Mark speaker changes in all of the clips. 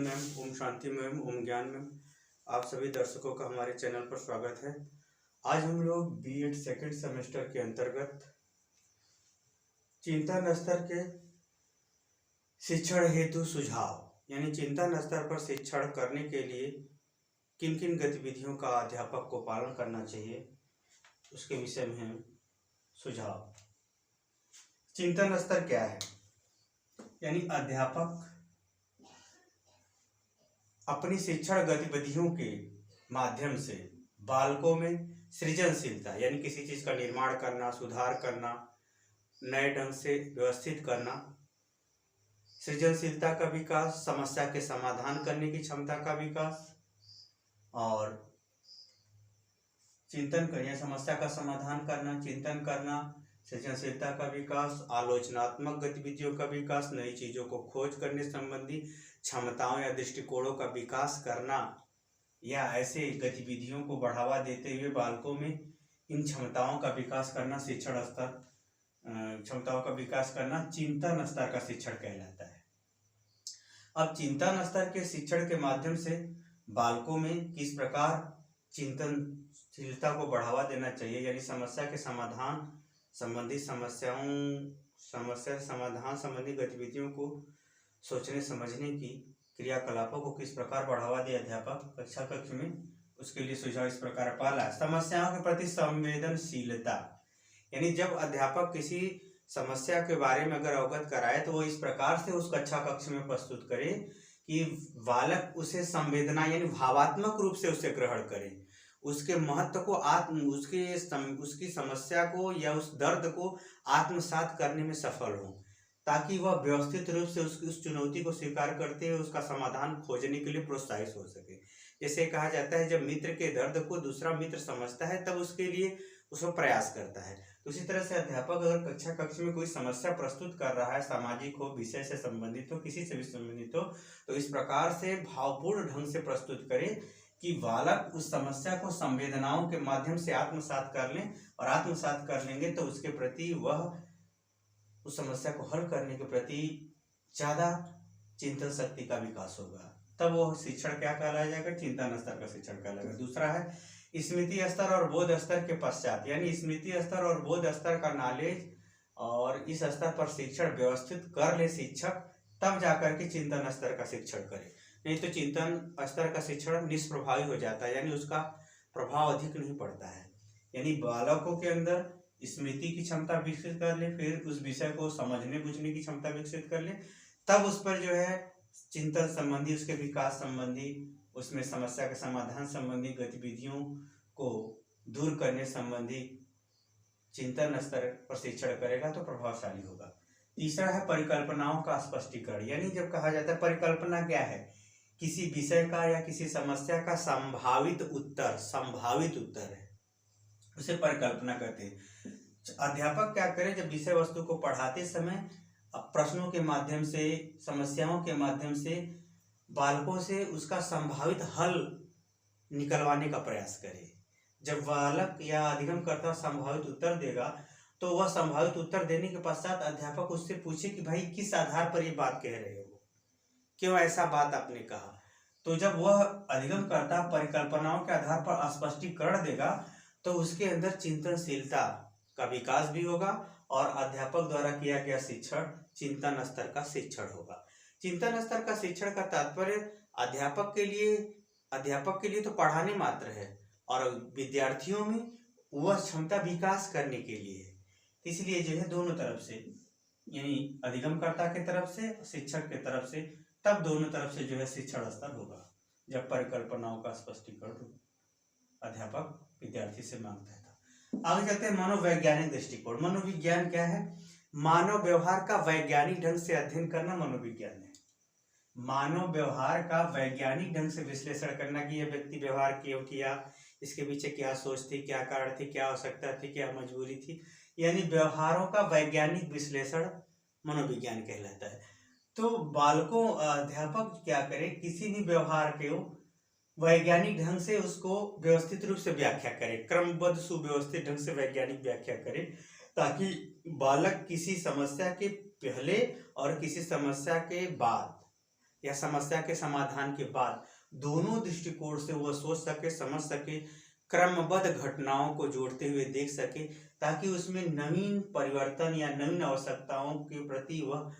Speaker 1: Ma'am, Om Shanti ma'am, ओम ज्ञान ma'am. आप सभी दर्शकों का हमारे चैनल पर स्वागत है। आज हम लोग बीएड सेकंड सेमेस्टर के अंतर्गत चिंतन स्तर के शिक्षण हेतु सुझाव यानी चिंतन स्तर पर शिक्षण करने के लिए किन किन गतिविधियों का अध्यापक को पालन करना चाहिए उसके विषय में है सुझाव। चिंतन स्तर क्या है? यानी अध्यापक अपनी शिक्षण गतिविधियों के माध्यम से बालकों में सृजनशीलता यानी किसी चीज का निर्माण करना, सुधार करना, नए ढंग से व्यवस्थित करना, सृजनशीलता का विकास, समस्या के समाधान करने की क्षमता का विकास और चिंतन करना, समस्या का समाधान करना, चिंतन करना, सृजनशीलता का विकास, आलोचनात्मक गतिविधियों का विकास, नई चीजों को खोज करने संबंधी क्षमताओं या दृष्टिकोणों का विकास करना या ऐसे गतिविधियों को बढ़ावा देते हुए बालकों में इन क्षमताओं का विकास करना, शिक्षण स्तर क्षमताओं का विकास करना चिंतन स्तर का शिक्षण कहलाता है। अब चिंतन स्तर के शिक्षण के माध्यम से बालकों में किस प्रकार चिंतनशीलता को बढ़ावा देना चाहिए यानी समस्या के समाधान संबंधी समस्या समाधान संबंधी गतिविधियों को सोचने समझने की क्रियाकलापों को किस प्रकार बढ़ावा दे अध्यापक कक्षा कक्ष में, उसके लिए सुझाव इस प्रकार। पहला, समस्याओं के प्रति संवेदनशीलता यानी जब अध्यापक किसी समस्या के बारे में अगर अवगत कराए तो वो इस प्रकार से उस कक्षा कक्ष में प्रस्तुत करे कि बालक उसे संवेदना यानी भावात्मक रूप से उसे ग्रहण करे, उसके महत्व को उसकी समस्या को या उस दर्द को आत्मसात करने में सफल हो, ताकि वह व्यवस्थित रूप से उस चुनौती को स्वीकार करते हुए उसका समाधान खोजने के लिए प्रोत्साहित हो सके। जैसे कहा जाता है जब मित्र के दर्द को दूसरा मित्र समझता है तब उसके लिए उसको प्रयास करता है। तो इसी तरह से अध्यापक अगर कक्षा कक्ष में कोई समस्या प्रस्तुत कर रहा है, सामाजिक हो, विषय से संबंधित हो, किसी से भी संबंधित हो, तो इस प्रकार से भावपूर्ण ढंग से प्रस्तुत करे कि बालक उस समस्या को संवेदनाओं के माध्यम से आत्मसात कर लें, और आत्मसात कर लेंगे तो उसके प्रति वह उस समस्या को हल करने के प्रति ज्यादा चिंतन शक्ति का विकास होगा। तब वो शिक्षण क्या कहलाया जाएगा? चिंतन स्तर का शिक्षण कहलाएगा। दूसरा है स्मृति स्तर और बोध स्तर के पश्चात यानी स्मृति स्तर और बोध स्तर का नॉलेज और इस स्तर पर शिक्षण व्यवस्थित कर ले शिक्षक, तब जाकर के चिंतन स्तर का शिक्षण करे। नहीं तो चिंतन स्तर का शिक्षण निष्प्रभावी हो जाता है यानी उसका प्रभाव अधिक नहीं पड़ता है। यानी बालकों के अंदर स्मृति की क्षमता विकसित कर ले, फिर उस विषय को समझने बुझने की क्षमता विकसित कर ले, तब उस पर जो है चिंतन संबंधी, उसके विकास संबंधी, उसमें समस्या के समाधान संबंधी गतिविधियों को दूर करने संबंधी चिंतन स्तर पर शिक्षण करेगा तो प्रभावशाली होगा। तीसरा है परिकल्पनाओं का स्पष्टीकरण यानी जब कहा जाता है परिकल्पना क्या है? किसी विषय का या किसी समस्या का संभावित उत्तर है, उसे परिकल्पना कहते हैं। अध्यापक क्या करे? जब विषय वस्तु को पढ़ाते समय प्रश्नों के माध्यम से, समस्याओं के माध्यम से बालकों से उसका संभावित हल निकलवाने का प्रयास करे। जब बालक या अधिगमकर्ता संभावित उत्तर देगा तो वह संभावित उत्तर देने के पश्चात अध्यापक उससे पूछे कि भाई किस आधार पर ये बात कह रहे हो, क्यों ऐसा बात आपने कहा। तो जब वह अधिगमकर्ता परिकल्पनाओं के आधार पर स्पष्टीकरण देगा तो उसके अंदर चिंतनशीलता का विकास भी होगा और अध्यापक द्वारा किया गया शिक्षण चिंतन स्तर का शिक्षण होगा। चिंतन स्तर का शिक्षण का तात्पर्य अध्यापक के लिए तो पढ़ाने मात्र है और विद्यार्थियों में वह क्षमता विकास करने के लिए है। इसलिए जो है दोनों तरफ से यानी अधिगमकर्ता के तरफ से, शिक्षक के तरफ से, तब दोनों तरफ से जो है शिक्षण स्तर होगा जब परिकल्पनाओं का स्पष्टीकरण अध्यापक विद्यार्थी से मांगता है। आगे चलते हैं मनोवैज्ञानिक दृष्टिकोण। मनोविज्ञान क्या है? मानव व्यवहार का वैज्ञानिक ढंग से अध्ययन करना मनोविज्ञान है। मानव व्यवहार का वैज्ञानिक ढंग से विश्लेषण करना कि यह व्यक्ति व्यवहार क्यों किया, इसके पीछे क्या सोच थी, क्या कारण थी, क्या आवश्यकता थी, क्या मजबूरी थी, यानी व्यवहारों का वैज्ञानिक विश्लेषण मनोविज्ञान कहलाता है। तो बालकों अध्यापक क्या करे? किसी भी व्यवहार को वैज्ञानिक ढंग से उसको व्यवस्थित रूप से व्याख्या करे, क्रमबद्ध सुव्यवस्थित ढंग से वैज्ञानिक व्याख्या करे, ताकि बालक किसी समस्या के पहले और किसी समस्या के बाद या समस्या के समाधान के बाद दोनों दृष्टिकोण से वह सोच सके, समझ सके, क्रमबद्ध घटनाओं को जोड़ते हुए देख सके, ताकि उसमें नवीन परिवर्तन या नवीन आवश्यकताओं के प्रति वह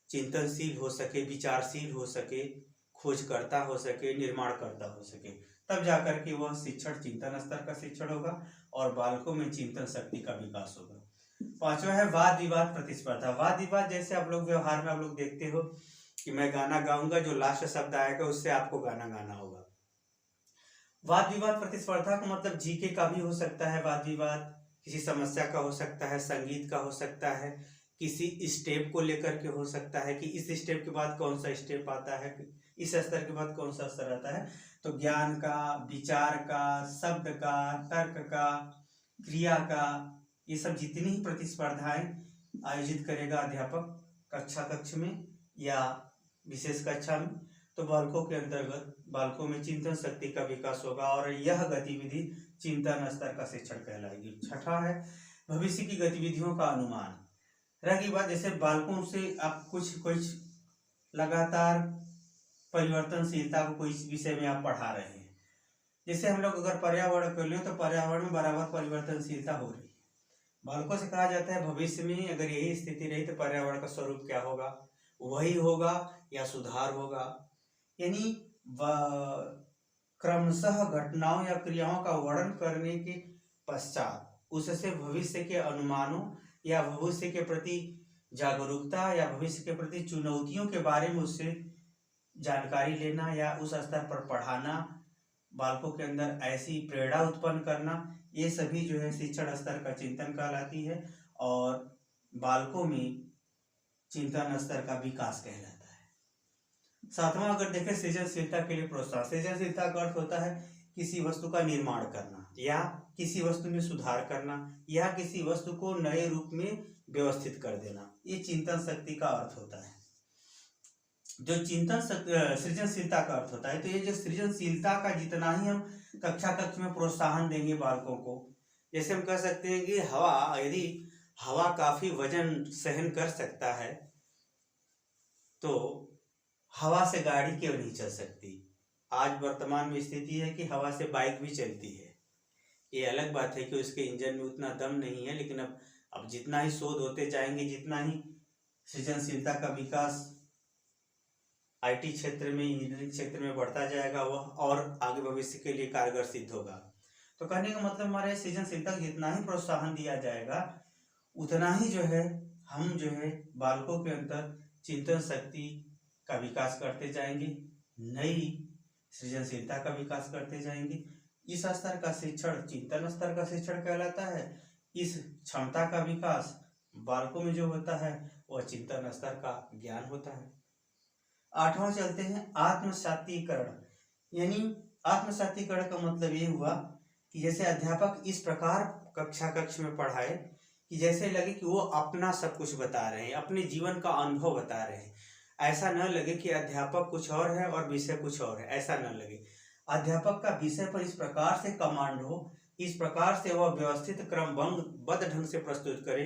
Speaker 1: चिंतनशील हो सके, विचारशील हो सके, खोजकर्ता हो सके, निर्माणकर्ता हो सके। तब जाकर के वह शिक्षण चिंतन स्तर का शिक्षण होगा और बालकों में चिंतन शक्ति का विकास होगा। पांचवा है वाद विवाद प्रतिस्पर्धा। वाद विवाद जैसे आप लोग व्यवहार में आप लोग देखते हो कि मैं गाना गाऊंगा, जो लास्ट शब्द आएगा उससे आपको गाना गाना होगा। वाद विवाद प्रतिस्पर्धा का मतलब जीके का भी हो सकता है, वाद विवाद किसी समस्या का हो सकता है, संगीत का हो सकता है, किसी स्टेप को लेकर के हो सकता है कि इस स्टेप के बाद कौन सा स्टेप आता है, इस स्तर के बाद कौन सा स्तर आता है। तो ज्ञान का, विचार का, शब्द का, तर्क का, क्रिया का, ये सब जितनी ही प्रतिस्पर्धाएं आयोजित करेगा अध्यापक कक्ष में या विशेष कक्षा में, तो बालकों के अंतर्गत बालकों में चिंतन शक्ति का विकास होगा और यह गतिविधि चिंतन स्तर का शिक्षण कहलाएगी। छठा है भविष्य की गतिविधियों का अनुमान। रह की बात, जैसे बालकों से आप कुछ लगातार परिवर्तनशीलता को कोई विषय में आप पढ़ा रहे हैं, जैसे हम लोग अगर पर्यावरण कर लें तो पर्यावरण में बराबर परिवर्तनशीलता हो रही है। बालकों से कहा जाता है भविष्य में अगर यही स्थिति रही तो पर्यावरण का स्वरूप क्या होगा, वही होगा या सुधार होगा। यानी क्रमशः घटनाओं या क्रियाओं का वर्णन करने के पश्चात उससे भविष्य के अनुमानों या भविष्य के प्रति जागरूकता या भविष्य के प्रति चुनौतियों के बारे में उससे जानकारी लेना या उस स्तर पर पढ़ाना, बालकों के अंदर ऐसी प्रेरणा उत्पन्न करना, ये सभी जो है शिक्षण स्तर का चिंतन कहलाती है और बालकों में चिंतन स्तर का विकास कहलाता है। सातवां अगर देखें सृजनशीलता के लिए प्रोत्साहन। सृजनशीलता का अर्थ होता है किसी वस्तु का निर्माण करना या किसी वस्तु में सुधार करना या किसी वस्तु को नए रूप में व्यवस्थित कर देना, ये चिंतन शक्ति का अर्थ होता है। जो चिंतन सृजनशीलता का अर्थ होता है, तो ये जो सृजनशीलता का जितना ही हम कक्ष में प्रोत्साहन देंगे बालकों को, जैसे हम कह सकते हैं कि यदि हवा काफी वजन सहन कर सकता है तो हवा से गाड़ी क्यों नहीं चल सकती। आज वर्तमान में स्थिति है कि हवा से बाइक भी चलती है। ये अलग बात है कि उसके इंजन में उतना दम नहीं है, लेकिन अब जितना ही शोध होते जाएंगे, जितना ही सृजनशीलता का विकास आईटी क्षेत्र में, इंजीनियरिंग क्षेत्र में बढ़ता जाएगा, वह और आगे भविष्य के लिए कारगर सिद्ध होगा। तो कहने का मतलब हमारे सृजनशीलता को जितना ही प्रोत्साहन दिया जाएगा उतना ही जो है हम जो है बालकों के अंदर चिंतन शक्ति का विकास करते जाएंगे, नई सृजनशीलता का विकास करते जाएंगे। इस स्तर का शिक्षण चिंतन स्तर का शिक्षण कहलाता है। इस क्षमता का विकास बालकों में जो होता है वह चिंतन स्तर का ज्ञान होता है। आठवां चलते हैं आत्मसातीकरण। यानी आत्मसातीकरण का मतलब ये हुआ कि जैसे अध्यापक इस प्रकार कक्ष में पढ़ाए कि जैसे लगे कि वो अपना सब कुछ बता रहे हैं, अपने जीवन का अनुभव बता रहे हैं। ऐसा न लगे कि अध्यापक कुछ और है और विषय कुछ और है, ऐसा न लगे। अध्यापक का विषय पर इस प्रकार से कमांड हो, इस प्रकार से वह व्यवस्थित क्रमबद्ध ढंग से प्रस्तुत करे।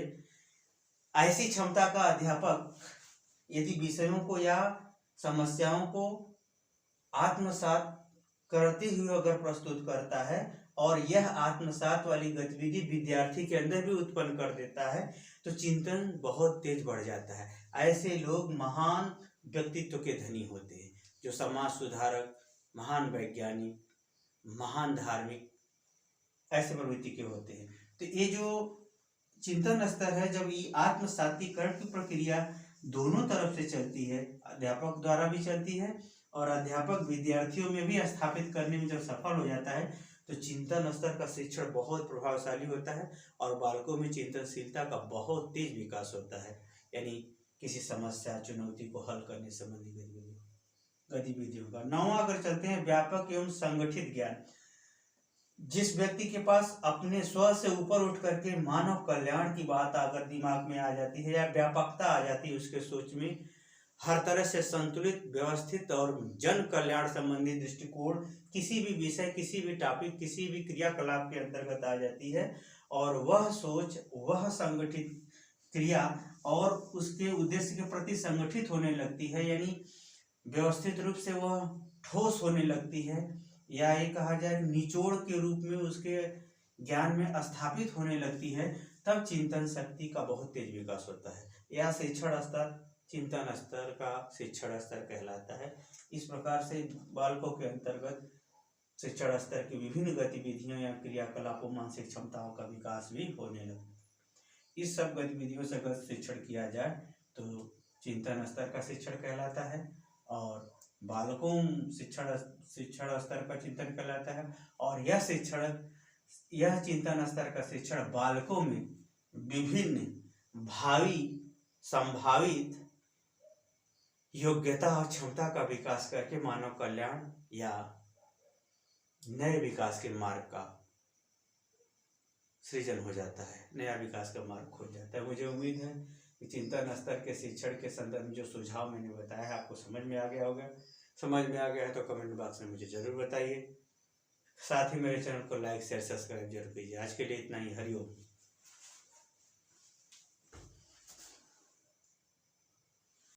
Speaker 1: ऐसी क्षमता का अध्यापक यदि विषयों को या समस्याओं को आत्मसात करते हुए अगर प्रस्तुत करता है और यह आत्मसात वाली गतिविधि विद्यार्थी के अंदर भी उत्पन्न कर देता है तो चिंतन बहुत तेज बढ़ जाता है। ऐसे लोग महान व्यक्तित्व के धनी होते हैं, जो समाज सुधारक, महान वैज्ञानिक, महान धार्मिक, ऐसे प्रवृत्ति के होते हैं। तो ये जो चिंतन स्तर है, जब ये आत्मसातीकरण की प्रक्रिया दोनों तरफ से चलती है, अध्यापक द्वारा भी चलती है और अध्यापक विद्यार्थियों में भी स्थापित करने में जब सफल हो जाता है तो चिंतन स्तर का शिक्षण बहुत प्रभावशाली होता है और बालकों में चिंतनशीलता का बहुत तेज विकास होता है। यानी किसी समस्या, चुनौती को हल करने संबंधी गतिविधियों का। नौवां अगर चलते हैं व्यापक एवं संगठित ज्ञान। जिस व्यक्ति के पास अपने स्व से ऊपर उठ करके मानव कल्याण की बात अगर दिमाग में आ जाती है या व्यापकता आ जाती है उसके सोच में, हर तरह से संतुलित, व्यवस्थित और जन कल्याण संबंधी दृष्टिकोण किसी भी विषय, किसी भी टॉपिक, किसी भी क्रियाकलाप के अंतर्गत आ जाती है और वह सोच, वह संगठित क्रिया और उसके उद्देश्य के प्रति संगठित होने लगती है। यानी व्यवस्थित रूप से वह ठोस होने लगती है, या ये कहा जाए निचोड़ के रूप में उसके ज्ञान में स्थापित होने लगती है, तब चिंतन शक्ति का बहुत तेज विकास होता है। यह शिक्षण स्तर चिंतन स्तर का शिक्षण स्तर कहलाता है। इस प्रकार से बालकों के अंतर्गत शिक्षण स्तर की विभिन्न गतिविधियों या क्रियाकलापों, मानसिक क्षमताओं का विकास भी होने लगता है। इस सब गतिविधियों से अगर शिक्षण किया जाए तो चिंतन स्तर का शिक्षण कहलाता है, और बालकों शिक्षण स्तर का चिंतन कहलाता है। और यह चिंतन स्तर का शिक्षण बालकों में विभिन्न भावी संभावित योग्यता और क्षमता का विकास करके मानव कल्याण या नए विकास के मार्ग का सृजन हो जाता है, नया विकास का मार्ग खोज जाता है। मुझे उम्मीद है कि चिंतन स्तर के शिक्षण के संदर्भ में जो सुझाव मैंने बताया है आपको समझ में आ गया होगा। समझ में आ गया है तो कमेंट बॉक्स में मुझे जरूर बताइए। साथ ही मेरे चैनल को लाइक शेयर सब्सक्राइब जरूर कीजिए। आज के लिए इतना ही। हरिओम।